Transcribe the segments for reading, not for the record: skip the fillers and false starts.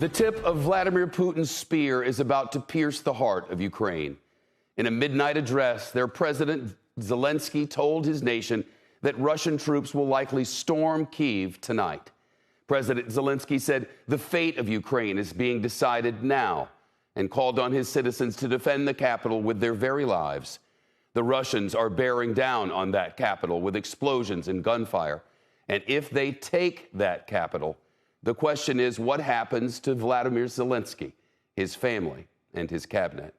The tip of Vladimir Putin's spear is about to pierce the heart of Ukraine. In a midnight address, their president, Zelensky, told his nation that Russian troops will likely storm Kyiv tonight. President Zelensky said the fate of Ukraine is being decided now and called on his citizens to defend the capital with their very lives. The Russians are bearing down on that capital with explosions and gunfire. And if they take that capital, the question is what happens to Vladimir Zelensky, his family, and his cabinet.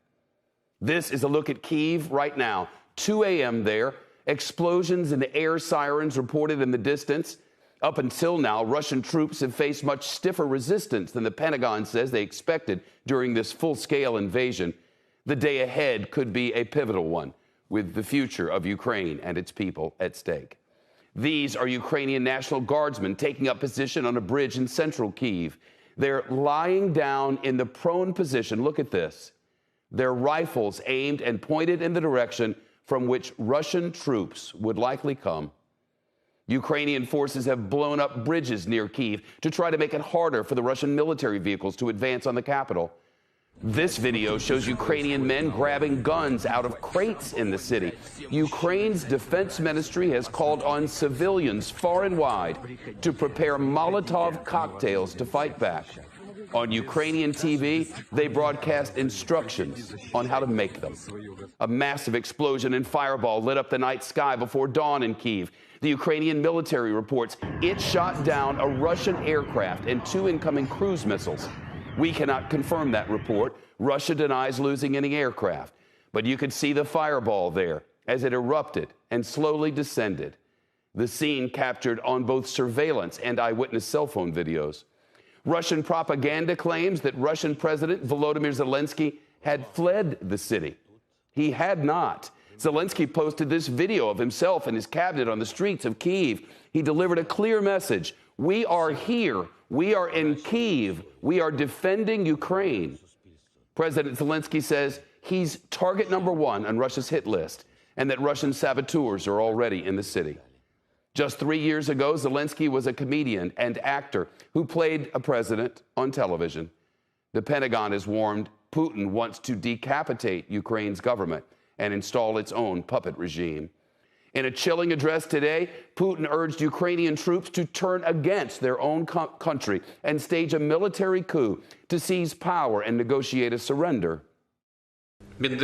This is a look at Kyiv right now. 2 a.m. there, explosions and air sirens reported in the distance. Up until now, Russian troops have faced much stiffer resistance than the Pentagon says they expected during this full-scale invasion. The day ahead could be a pivotal one, with the future of Ukraine and its people at stake. These are Ukrainian National Guardsmen taking up position on a bridge in central Kyiv. They're lying down in the prone position. Look at this. Their rifles aimed and pointed in the direction from which Russian troops would likely come. Ukrainian forces have blown up bridges near Kyiv to try to make it harder for the Russian military vehicles to advance on the capital. This video shows Ukrainian men grabbing guns out of crates in the city. Ukraine's defense ministry has called on civilians far and wide to prepare Molotov cocktails to fight back. On Ukrainian TV, they broadcast instructions on how to make them. A massive explosion and fireball lit up the night sky before dawn in Kyiv. The Ukrainian military reports it shot down a Russian aircraft and 2 incoming cruise missiles. We cannot confirm that report. Russia denies losing any aircraft. But you could see the fireball there as it erupted and slowly descended. The scene captured on both surveillance and eyewitness cell phone videos. Russian propaganda claims that Russian President Volodymyr Zelensky had fled the city. He had not. Zelensky posted this video of himself and his cabinet on the streets of Kyiv. He delivered a clear message. We are here. We are in Kyiv. We are defending Ukraine. President Zelensky says he's target number 1 on Russia's hit list and that Russian saboteurs are already in the city. Just 3 years ago, Zelensky was a comedian and actor who played a president on television. The Pentagon has warned Putin wants to decapitate Ukraine's government and install its own puppet regime. In a chilling address today, Putin urged Ukrainian troops to turn against their own country and stage a military coup to seize power and negotiate a surrender. Don't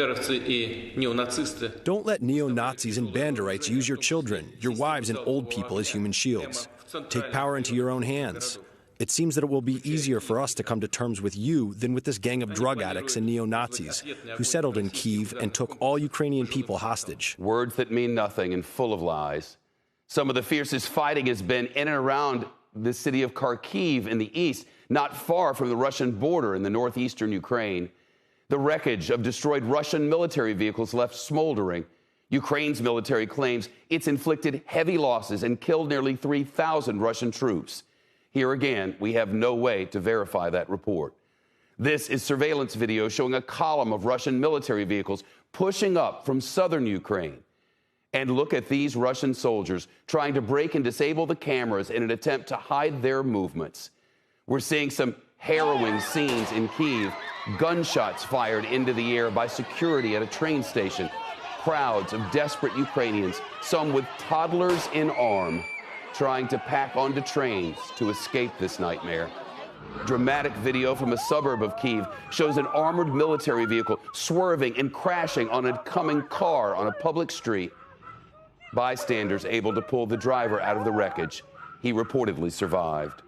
let neo-Nazis and Banderites use your children, your wives, and old people as human shields. Take power into your own hands. It seems that it will be easier for us to come to terms with you than with this gang of drug addicts and neo-Nazis who settled in Kyiv and took all Ukrainian people hostage. Words that mean nothing and full of lies. Some of the fiercest fighting has been in and around the city of Kyiv in the east, not far from the Russian border in the northeastern Ukraine. The wreckage of destroyed Russian military vehicles left smoldering. Ukraine's military claims it's inflicted heavy losses and killed nearly 3,000 Russian troops. Here again, we have no way to verify that report. This is surveillance video showing a column of Russian military vehicles pushing up from southern Ukraine. And look at these Russian soldiers trying to break and disable the cameras in an attempt to hide their movements. We're seeing some harrowing scenes in Kyiv, gunshots fired into the air by security at a train station, crowds of desperate Ukrainians, some with toddlers in arms, trying to pack onto trains to escape this nightmare. Dramatic video from a suburb of Kyiv shows an armored military vehicle swerving and crashing on a coming car on a public street. Bystanders able to pull the driver out of the wreckage. He reportedly survived.